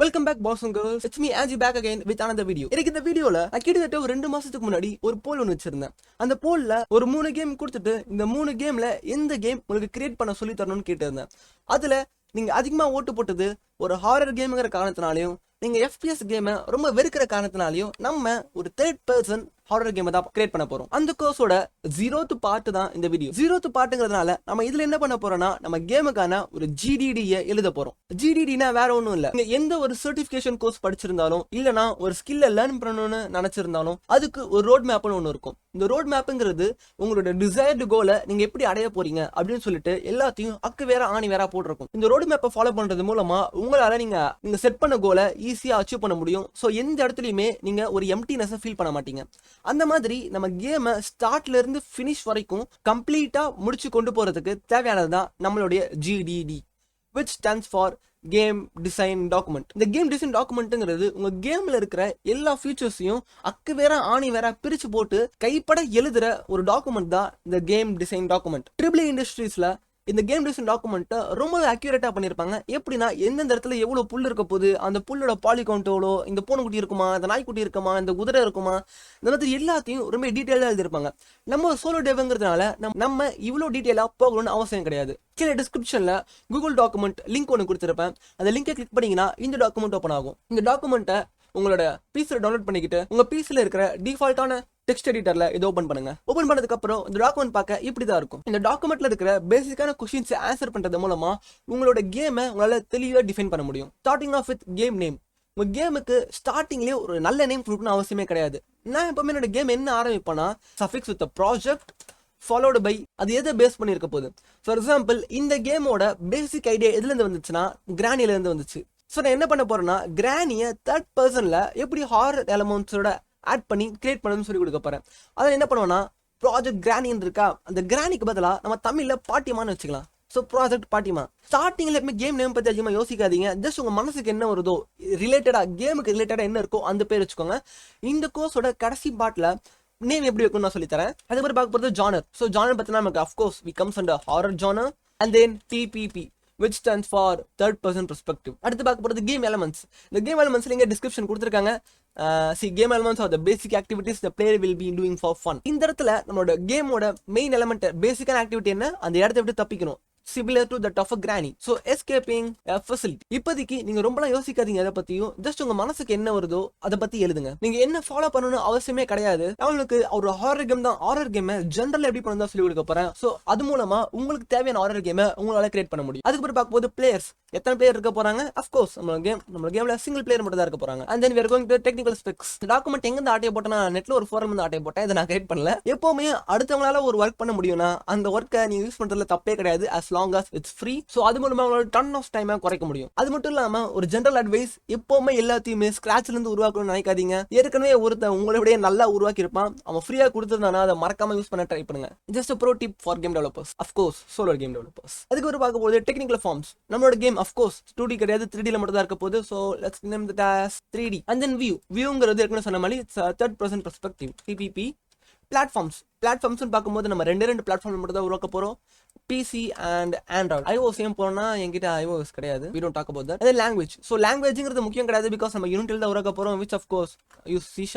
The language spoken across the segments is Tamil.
Welcome back boys and girls. It's me Aji back again with another video. எனக்கு இந்த வீடியோல நான் கிட்டத்தட்ட ஒரு 2 மாசத்துக்கு முன்னாடி ஒரு போல் ஒன்று வச்சிருந்தேன். அந்த போல்ல ஒரு 3 கேம் கொடுத்துட்டு இந்த 3 கேம்ல எந்த கேம் உங்களுக்கு கிரியேட் பண்ண சொல்லி தரணும்னு கேட்டிருந்தேன். அதுல நீங்க அதிகமா ஓட்டு போட்டது ஒரு ஹாரர் கேம்ங்கிற காரணத்தினாலையும் நீங்க FPS கேமை ரொம்ப வெறுக்கிற காரணத்தினாலையும் நம்ம ஒரு தேர்ட் பர்சன் ஹாரர் கேமை தான் கிரியேட் பண்ண போறோம். அந்த கோர்ஸோட 0th பார்ட் தான் இந்த வீடியோ. 0th பார்ட்ங்கிறதுனால நம்ம இதுல என்ன பண்ண போறோம்னா நம்ம கேமுக்கான ஒரு GDD-ய எழுத போறோம். GDD-னா வேற ஒன்றும் இல்ல. நீங்க எந்த ஒரு சர்டிபிகேஷன் கோர்ஸ் படிச்சிருந்தாலும் இல்லனா ஒரு ஸ்கில்ல லேர்ன் பண்ணணும்னு நினைச்சிருந்தாலும் அதுக்கு ஒரு ரோட் மேப்னு ஒன்று இருக்கும். இந்த ரோட் மேப்ங்கிறது உங்களோட டிசைர்டு கோலை நீங்க எப்படி அடைய போறீங்க அப்படின்னு சொல்லிட்டு எல்லாத்தையும் அக்கு வேற ஆணி வேற போட்டிருக்கும். இந்த ரோட் மேப்பை ஃபாலோ பண்றது மூலமா உங்களால நீங்க செட் பண்ண கோலை ஈஸியா அச்சீவ் பண்ண முடியும். ஸோ எந்த இடத்துலயுமே நீங்க ஒரு எம்டினஸ் ஃபீல் பண்ண மாட்டீங்க. அந்த மாதிரி நம்ம கேமை ஸ்டார்ட்ல இருந்து ஃபினிஷ் வரைக்கும் கம்ப்ளீட்டா முடிச்சு கொண்டு போறதுக்கு தேவையானதுதான் நம்மளுடைய GDD, which stands for game design document. இந்த கேம் டிசைன் டாக்குமெண்ட்ங்கிறது உங்க கேம்ல இருக்கிற எல்லா ஃபீச்சர்ஸையும் அக்கு வேற ஆணி வேற பிரிச்சு போட்டு கைப்பட எழுதுற ஒரு டாக்குமெண்ட் தான் இந்த கேம் டிசைன் டாக்குமெண்ட். ட்ரிபிள் இண்டஸ்ட்ரீஸ்ல இந்த கேம் டிசைன் டாக்குமெண்ட்டை ரொம்பவே அக்யூரேட்டா பண்ணியிருப்பாங்க. எப்படின்னா எந்தெந்த இடத்துல எவ்வளவு புல் இருக்க போகுது, அந்த புல்லோட பாலி கவுண்ட் எவ்வளோ, இந்த பூனைக்குட்டி இருக்குமா, இந்த நாய்க்குட்டி இருக்குமா, இந்த குதிரை இருக்குமா, இந்த மாதிரி எல்லாத்தையும் ரொம்ப டீட்டெயிலாக எழுதியிருப்பாங்க. நம்ம சோலோ டேவுங்கிறதுனால நம்ம இவ்வளோ டீட்டெயிலாக போகணும்னு அவசியம் கிடையாது. கீழே டிஸ்கிரிப்ஷன்ல கூகுள் டாக்குமெண்ட் லிங்க் ஒன்று கொடுத்துருப்பேன். அந்த லிங்கை கிளிக் பண்ணீங்கன்னா இந்த டாக்குமெண்ட் ஓப்பன் ஆகும். இந்த டாக்குமெண்ட்டை உங்களோட பிசியில் டவுன்லோட் பண்ணிக்கிட்டு உங்க பிசியில் இருக்கிற டிஃபால்ட்டான டெக்ஸ்ட் எடிட்டர்ல இது ஓபன் பண்ணுங்க. ஓபன் பண்ணதுக்கு அப்புறம் இந்த டாக்குமெண்ட் பார்க்க இப்படிதான் இருக்கும். இந்த டாக்குமெண்ட்ல இருக்கிற பேசிக்கான क्वेश्चंस ஆன்சர் பண்றது மூலமா உங்களோட கேமை உங்களால தெளிவா டிஃபைன் பண்ண முடியும். Starting off with game name. உங்க கேமுக்கு ஸ்டார்டிங்லேயே ஒரு நல்ல நேம் கொடுக்கணும் அவசியமே கிடையாது. நான் எப்பவுமே என்னோட கேம் என்ன ஆரம்பிப்பேன்னா suffix with project followed by அது எதை பேஸ் பண்ணியிருக்க போகுது. ஃபார் எக்ஸாம்பிள் இந்த கேமோட பேசிக் ஐடியா எதுல இருந்து வந்துச்சுன்னா கிரானில இருந்து வந்துச்சு. ஸோ நான் என்ன பண்ண போறேன்னா கிரானியை தேர்ட் பர்சன்ல எப்படி ஹாரர் எலமெண்ட்ஸோட ஆட் பண்ணி கிரியேட் பண்ணணும்னு சொல்லி கொடுக்க போறேன். அதை என்ன பண்ணுவோம்னா ப்ராஜெக்ட் கிரானின்னு இருக்கா, அந்த கிரானிக்கு பதிலாக நம்ம தமிழ்ல பாட்டிமான்னு வச்சுக்கலாம். ஸோ ப்ராஜெக்ட் பாட்டிமா. ஸ்டார்டிங்ல எப்பவுமே கேம் நேம் பத்தி அதிகமாக யோசிக்காதீங்க. ஜஸ்ட் உங்க மனசுக்கு என்ன வருதோ ரிலேட்டடா கேமுக்கு ரிலேட்டடா என்ன இருக்கோ அந்த பேர் வச்சுக்கோங்க. இந்த கோர்ஸோட கடைசி பார்ட்ல நேம் எப்படி வைக்கணும்னு நான் சொல்லித்தரேன். அதே மாதிரி பார்க்க போகிறது ஜானர். ஸோ ஜானர் பார்த்தீங்கன்னா நமக்கு of course we comes under horror genre and then TPP, which stands for third person perspective. அடுத்து பார்க்க போகிறது கேம் எலமெண்ட்ஸ். இந்த கேம் எலமெண்ட்ஸ்ல இங்கே டிஸ்கிரிப்ஷன் கொடுத்துருக்காங்க. Game elements R the basic activities the player will be doing for fun. இந்த இடத்துல நம்மளோட கேமோட மெயின் எலமெண்ட் பேசிக்கான ஆக்டிவிட்டி என்ன, அந்த இடத்த விட்டு தப்பிக்கணும். Similar to that of a granny. So escaping a facility. இப்போதைக்கு நீங்க ரொம்பலாம் யோசிக்காதீங்க எதை பத்தியும். ஜஸ்ட் உங்க மனசுக்கு என்ன வருதோ அதை பத்தி எழுதுங்க. நீங்க என்ன ஃபாலோ பண்ணணும் அவசியமே கிடையாது. அவங்களுக்கு ஒரு ஹாரர் கேம் தான். ஹாரர் கேமை ஜென்ரல் எப்படி பண்ணா சொல்லி கொடுக்க போறேன். ஸோ அது மூலமா உங்களுக்கு தேவையான ஹாரர் கேமை உங்களால கிரியேட் பண்ண முடியும். அதுக்கப்புறம் பார்க்கும்போது பிளேயர்ஸ் எத்தனை பிளேயர் இருக்க போறாங்க. அஃப்கோர்ஸ் நம்ம கேம்ல சிங்கிள் பிளேயர் மட்டும் தான் இருக்க போறாங்க. And then we are going to technical specs. Document எங்க இருந்து ஆட்டைய போட்டேன்னா நெட்ல ஒரு ஃபோரம் வந்து ஆட்டைய போட்டேன். இதை நான் கிரியேட் பண்ணல. எப்பவுமே அடுத்தவங்களால ஒரு ஒர்க் பண்ண முடியும்னா அந்த ஒர்க்கை நீங்க யூஸ் பண்றதுல தப்பே கிடையாது. as long as it's free. So அது மூலமா உங்களோட டன் ஆஃப் டைமை குறைக்க முடியும். அது மட்டும் இல்லாம ஒரு ஜென்ரல் அட்வைஸ், எப்பவுமே எல்லாத்தையுமே ஸ்கிராச்ல இருந்து உருவாக்கணும்னு நினைக்காதீங்க. ஏற்கனவே ஒருத்தன் உங்களுடைய நல்லா உருவாக்கி இருப்பான், அவன் ஃப்ரீயா கொடுத்துருந்தானா அதை மறக்காம யூஸ் பண்ண ட்ரை பண்ணுங்க. Just pro tip for game developers, of course solo game developers. அதுக்கு ஒரு பார்க்க போது டெக்னிக்கல் ஃபார்ம்ஸ். நம்மளோட கேம் அஃப்கோர்ஸ் 2D கிடையாது, 3Dல மட்டும் தான் இருக்க போகுது. So let's name that as 3D. And then வியூங்கிறது ஏற்கனவே சொன்ன மாதிரி third person perspective TPP. Platforms பார்க்கும்போது நம்ம ரெண்டு பிளாட்ஃபார்ம் மட்டும் தான் உருவாக்க போறோம், PC அண்ட் ஆண்ட்ராய்டு. iOS ஏன் போனா என்கிட்ட iOS கிடையாது. we don't talk about that. அதே லாங்குவேஜ். ஸோ லாங்குவேஜ்ங்கிறது முக்கியம் கிடையாது, பிகாஸ் நம்ம யூனிட்டில் தான் உருவாக்க போறோம், which of course use C#.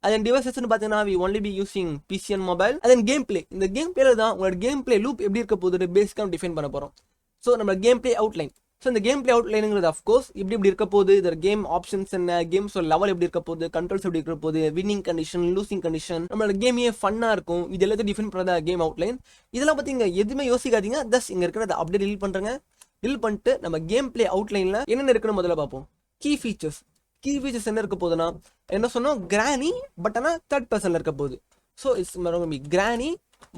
அதன் டிவைசஸ்ன்னு பார்த்தீங்கன்னா we only be using PC and mobile. அதன் கேம் பிளே. இந்த கேம் பிளேல தான் உங்களோட கேம் பிளே லூப் எப்படி இருக்க போகுது பேசிக்காக டிஃபைன் பண்ண போறோம். ஸோ நம்ம கேம் பிளே அவுட்லைன். ஸோ இந்த கேம் பிளே அவுட்லைனுங்கிறது அஃப்கோர்ஸ் இப்படி இருக்க போகுது. இதோட கேம் ஆப்ஷன்ஸ் என்ன, கேம்ஸ் லெவல் எப்படி இருக்க போகுது, கண்ட்ரோல்ஸ் எப்படி இருக்க போகுது, வின்னிங் கண்டிஷன், லூசிங் கண்டிஷன், நம்மளோட கேமே ஃபன்னா இருக்கும். இது எல்லாத்தையும் டிஃபைன் பண்ணுறதா கேம் அவுட்லைன். இதெல்லாம் பற்றி இங்கே எதுவுமே யோசிக்காதீங்க. ஜஸ்ட் இங்கே இருக்கிறத அப்படியே டீல் பண்ணுறேங்க. டீல் பண்ணிட்டு நம்ம கேம் பிளே அவுட்லைனில் என்னென்ன இருக்குன்னு முதல்ல பார்ப்போம். கீ ஃபீச்சர்ஸ் என்ன இருக்க போகுதுன்னா என்ன சொன்னோம், கிரானி பட் ஆனால் தேர்ட் பர்சன்ல இருக்க போகுது. So it's granny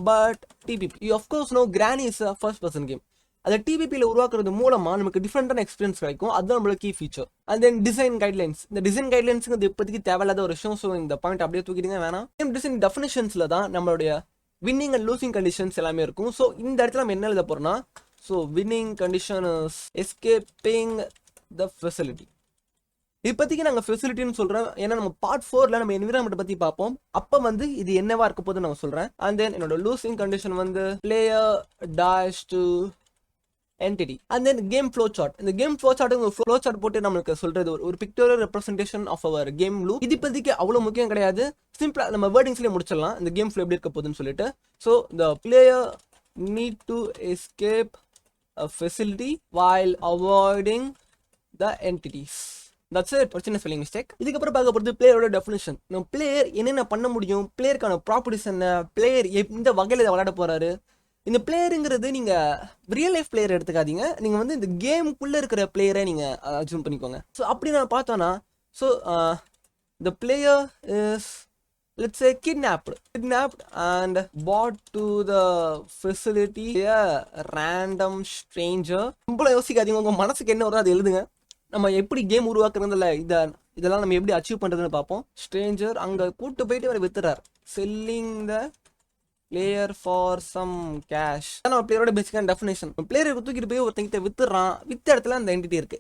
but TPP. You of course know granny is a first person game. அதை TPPல உருவாக்குறது மூலமா நமக்கு டிஃப்ரெண்டான எக்ஸ்பீரியன்ஸ் கிடைக்கும். அதுதான் நம்மளோட key feature. And then design guidelines. இந்த டிசைன் கைட்லைன்ஸுங்கிறது இப்போதைக்கு தேவையில்லாத ஒரு விஷயம். ஸோ இந்த பாயிண்ட் அப்படியே தூக்கிடுங்க, வேணாம். கேம் டிசைன் டெஃபினிஷன்ஸ்ல தான் நம்மளுடைய வின்னிங் அண்ட் லூசிங் கண்டிஷன்ஸ் எல்லாமே இருக்கும். ஸோ இந்த இடத்துல நம்ம என்ன எழுத போறோம்னா, so winning condition is escaping the facility. இப்போதைக்கு நாங்கள் ஃபெசிலிட்டின்னு சொல்கிறோம், ஏன்னா நம்ம பார்ட் 4ல நம்ம என்விரான்மெண்ட் பற்றி பார்ப்போம். அப்போ இது என்னவா இருக்க போதுன்னு நான் சொல்கிறேன். அண்ட் தென் என்னோட losing condition player dash to entity and then game flow chart. இந்த game flow chart flow chart போட்டு நமக்கு சொல்றது ஒரு pictorial representation of our game loop. இது இப்போதைக்கு அவ்வளவு முக்கியம் கிடையாது, சிம்பிளா நம்ம வேர்டிங்ஸ்லயே முடிச்சிடலாம் இந்த கேம் ஃப்ளோ எப்படி இருக்க போகுதுன்னு சொல்லிட்டு. So the player need to escape a facility while avoiding the entities. That's it. ஒரு சின்ன ஸ்பெல்லிங் மிஸ்டேக். இதுக்கப்புறம் பார்க்க போகிறது பிளேயரோட டெஃபினிஷன். நம்ம பிளேயர் என்னென்ன பண்ண முடியும், பிளேயருக்கான ப்ராப்பர்ட்டிஸ் என்ன, பிளேயர் எந்த வகையில் இதை விளையாட போறாரு. இந்த பிளேயருங்கிறது நீங்கள் ரியல் லைஃப் பிளேயர் எடுத்துக்காதீங்க, நீங்கள் வந்து இந்த கேமுக்குள்ளே இருக்கிற பிளேயரை நீங்கள் அசியூம் பண்ணிக்கோங்க. ஸோ அப்படி நான் பார்த்தோன்னா, so the player is, let's say, kidnapped and brought to the facility a random stranger. ரொம்ப யோசிக்காதீங்க, உங்கள் மனசுக்கு என்ன வருதோ அதை எழுதுங்க. நம்ம எப்படி கேம் உருவாக்குறதுல இதெல்லாம் நம்ம எப்படி அச்சீவ் பண்ணுறதுன்னு பார்ப்போம். ஸ்ட்ரேஞ்சர் அங்கே கூட்டு போயிட்டு அவர் வித்துறார், selling the player for some cash. நம்ம பிளேயரோட பேசிக்கான டெஃபினேஷன். பிளேயரை தூக்கிட்டு போய் ஒருத்தங்கிட்ட வித்துறான், வித்த இடத்துல அந்த என்டிட்டி இருக்கு.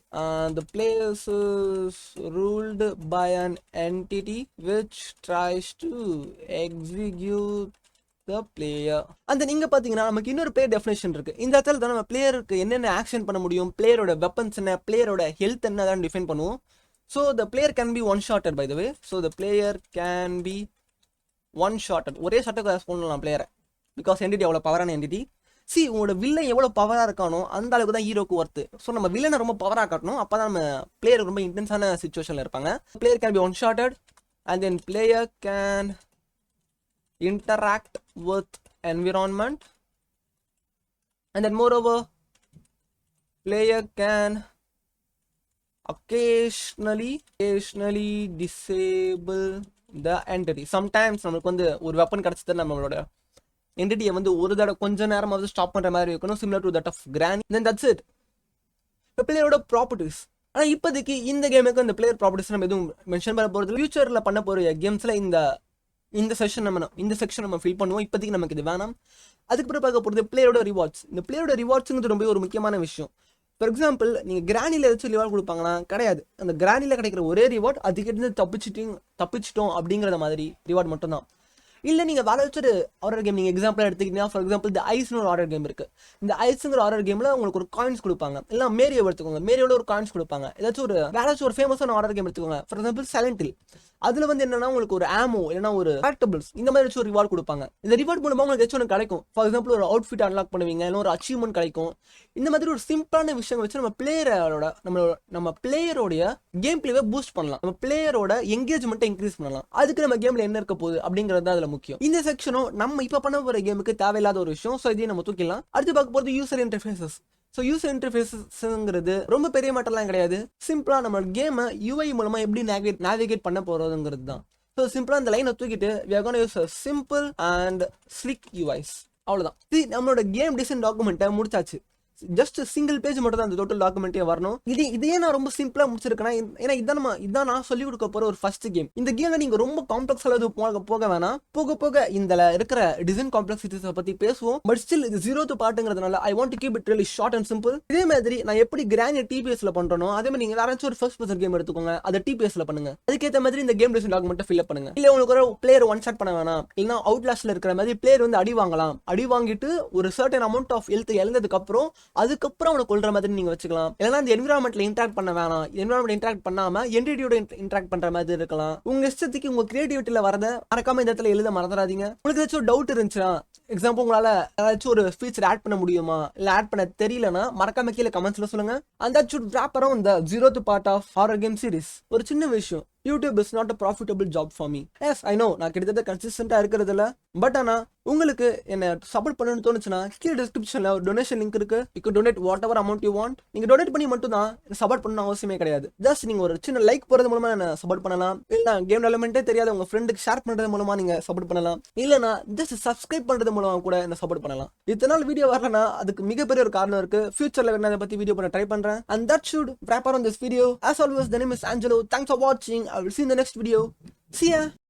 the players is ruled by an entity which tries to execute the player. அந்த நீங்க பாத்தீங்கன்னா நமக்கு இன்னொரு பிளேயர் டெஃபினேஷன் இருக்கு. இந்த இடத்துல தான் நம்ம பிளேயருக்கு என்னென்ன ஆக்ஷன் பண்ண முடியும், பிளேயரோட வெப்பன்ஸ் என்ன, பிளேயரோட ஹெல்த் என்ன, தான் டிஃபைன் பண்ணுவோம். So the player can be one shotted by the way. So the player can be one shotted. ஒரே ஷாட்டை பண்ணலாம் பிளேயரை, பிகாஸ் என்டிட்டி அவ்வளோ பவரான என்டிட்டி. சி உங்களோட வில்லன் எவ்வளோ பவராக இருக்கானோ அந்த அளவுக்கு தான் ஹீரோக்கு ஒர்த்து. ஸோ நம்ம வில்லனை ரொம்ப பவராக காட்டணும், அப்போ தான் நம்ம பிளேயர் ரொம்ப இன்டென்ஸான சுச்சுவேஷனில் இருப்பாங்க. Player can be one shotted and then player can interact with environment, and then moreover player can occasionally disable the entity. Sometimes நமக்கு வந்து ஒரு வெப்பன் கிடைச்சது நம்மளோட என்டிட்டியை வந்து ஒரு தடவை கொஞ்ச நேரமாவது ஸ்டாப் பண்ற மாதிரி இருக்கணும், similar to that of Granny. Then that's it. பிளேயரோட ப்ராப்பர்ட்டிஸ். ஆனால் இப்போதைக்கு இந்த கேமுக்கு அந்த பிளேயர் ப்ராப்பர்ட்டிஸ் நம்ம எதுவும் மென்ஷன் பண்ண போகிறது. ஃபியூச்சரில் பண்ண போகிற கேம்ஸில் இந்த செக்ஷன் நம்ம ஃபில் பண்ணுவோம். இப்போதைக்கு நமக்கு இது வேணாம். அதுக்கப்புறம் பார்க்க போகிறது பிளேயரோட ரிவார்ட்ஸ். இந்த பிளேயரோட ரிவார்ட்ஸுங்கிறது ரொம்ப ஒரு முக்கியமான விஷயம். ஃபார் எக்ஸாம்பிள், நீங்கள் கிரானியில் ஏதாச்சும் ரிவார்ட் கொடுப்பாங்கன்னா கிடையாது. அந்த கிரானியில் கிடைக்கிற ஒரே ரிவார்ட் அதுக்கிட்ட தப்பிச்சிட்டோம் அப்படிங்கிற மாதிரி ரிவார்ட் மட்டும்தான். இல்லை நீங்கள் வேற ஒரு ஹாரர் கேம் நீங்கள் எக்ஸாம்பிளாக எடுத்துக்கிட்டீங்கன்னா, ஃபார் எக்ஸாம்பிள் இந்த ஐஸ்னு ஒரு ஹாரர் கேம் இருக்குது. இந்த ஐஸுங்கிற ஹாரர் கேமில் உங்களுக்கு ஒரு காயின்ஸ் கொடுப்பாங்க. இல்லை மேரியோ எடுத்துக்கோங்க, மேரியோட ஒரு காயின்ஸ் கொடுப்பாங்க. ஏதாச்சும் ஒரு ஃபேமஸான ஹாரர் கேம் எடுத்துக்கோங்க, ஃபார் எக்ஸாம்பிள் சைலண்ட் ஹில். அதில் வந்து என்னன்னா உங்களுக்கு ஒரு ஆமோ இல்லைனா ஒரு கலெக்டபிள்ஸ் இந்த மாதிரி வச்சு ஒரு ரிவார்ட் கொடுப்பாங்க. இந்த ரிவார்ட் மூலமாக உங்களுக்கு ஏதாச்சும் ஒன்று கிடைக்கும். ஃபார் எக்ஸாம்பிள் ஒரு அவுட்ஃபிட் அன்லாக் பண்ணுவீங்க, இல்லை ஒரு அச்சீவ்மெண்ட் கிடைக்கும். இந்த மாதிரி ஒரு சிம்பிளான விஷயம் வச்சு நம்ம பிளேயரோட கேம் பிளேவை பூஸ்ட் பண்ணலாம், நம்ம பிளேயரோட எங்கேஜ்மெண்ட்டை இன்க்ரீஸ் பண்ணலாம். அதுக்கு நம்ம கேம்ல என்ன இருக்க போகுது அப்படிங்கிறது தான் அதில் முக்கியம். இந்த செக்ஷனும் நம்ம இப்போ பண்ண போகிற கேமுக்கு தேவையில்லாத ஒரு விஷயம். ஸோ இதையும் நம்ம தூக்கிடலாம். அடுத்து பார்க்க போகிறது யூசர் இன்டர்ஃபேஸஸ். ஸோ யூசர் இன்டர்ஃபேஸஸ்ங்கிறது ரொம்ப பெரிய மேட்டர்லாம் கிடையாது. சிம்பிளாக நம்ம கேமை யூஐ மூலமாக எப்படி நேவிகேட் பண்ண போகிறதுங்கிறது தான். ஸோ சிம்பிளாக இந்த லைனை தூக்கிட்டு we are going to use a simple and slick UIs. அவ்வளோதான். இது நம்மளோட கேம் டிசைன் டாக்குமெண்ட்டை முடிச்சாச்சு. ஜஸ்ட் சிங்கிள் பேஜ் மட்டும் தான் அந்த டோட்டல் டாக்குமெண்ட்டே வரணும். இதையே நான் ரொம்ப சிம்பிளாக முடிச்சிருக்கேன். ஏன்னா இதான் நான் சொல்லிக் கொடுக்க போகிற ஒரு ஃபர்ஸ்ட் கேம். இந்த கேம்ல நீங்கள் ரொம்ப காம்ப்ளெக்ஸ் அளவு போக வேணாம். போக இந்த இருக்கிற டிசைன் காம்ப்ளெக்சிட்டிஸை பற்றி பேசுவோம். பட் ஸ்டில் இது 0th பார்ட்டுங்கிறதுனால I want to keep it really short and simple. இதே மாதிரி நான் எப்படி கிராண்ட் டிபிஎஸ்ல பண்றேனோ அதே மாதிரி நீங்கள் யாராச்சும் ஒரு ஃபர்ஸ்ட் பர்சன் கேம் எடுத்துக்கோங்க, அதை டிபிஎஸ்ல பண்ணுங்க. அதுக்கேற்ற மாதிரி இந்த கேம் டிசைன் டாக்குமெண்ட்டை ஃபில் பண்ணுங்க. இல்லை உங்களுக்கு ஒரு பிளேயர் ஒன் ஷாட் பண்ண வேணாம், இல்லைன்னா அவுட்லாஸ்ட்ல இருக்கிற மாதிரி பிளேயர் வந்து அடி வாங்கிட்டு ஒரு சர்டன் அமௌண்ட் ஆஃப் ஹெல்த் இழந்ததுக்கு அதுக்கப்புறம் அவனை கொள்ற மாதிரி நீங்க வச்சுக்கலாம். இல்லைன்னா இந்த என்விரான்மெண்ட்ல இன்டராக்ட் பண்ண வேணாம், என்விரான்மெண்ட் இன்டராக்ட் பண்ணாம என்டிட்டியோட இன்டராக்ட் பண்ற மாதிரி இருக்கலாம். உங்க இஷ்டத்துக்கு உங்க கிரியேட்டிவிட்டியில வரத மறக்காம இந்த இடத்துல எழுத மறந்துடாதீங்க. உங்களுக்கு ஏதாச்சும் டவுட் இருந்துச்சுன்னா, எக்ஸாம்பிள் உங்களால ஏதாச்சும் ஒரு ஃபீச்சர் ஆட் பண்ண முடியுமா, இல்ல ஆட் பண்ண தெரியலன்னா மறக்காம கீழே கமெண்ட்ஸ்ல சொல்லுங்க. And that should wrap around the 0th part of horror game series. ஒரு சின்ன விஷயம், YouTube is not a profitable job for me. Yes, I know, நான் கிட்டத்தட்ட கன்சிஸ்டண்டா இருக்கிறது இல்ல. பட் ஆனா உங்களுக்கு என்ன சப்போர்ட் பண்ணணும்னு தோணுச்சுன்னா கீழே டிஸ்கிரிப்ஷன்ல ஒரு டொனேஷன் லிங்க் இருக்கு. You can donate whatever amount you want. நீங்க டொனேட் பண்ணி மட்டும் தான் சப்போர்ட் பண்ணணும் அவசியமே கிடையாது. ஜஸ்ட் நீங்க ஒரு சின்ன லைக் போறது மூலமா என்ன சப்போர்ட் பண்ணலாம். இல்ல கேம் டெவலப்மெண்ட்டே தெரியாத உங்க ஃப்ரெண்டுக்கு ஷேர் பண்றது மூலமா நீங்க சப்போர்ட் பண்ணலாம். இல்லனா ஜஸ்ட் சப்ஸ்கிரைப் பண்றது மூலமா கூட என்ன சப்போர்ட் பண்ணலாம். இத்தனை நாள் வீடியோ வரலனா அதுக்கு மிகப்பெரிய ஒரு காரணம் இருக்கு. ஃபியூச்சர்ல வேணா அதை பத்தி வீடியோ பண்ண ட்ரை பண்றேன். And that should wrap around this video. As always, the name is Angelo. Thanks for watching. I will see you in the next video. See ya.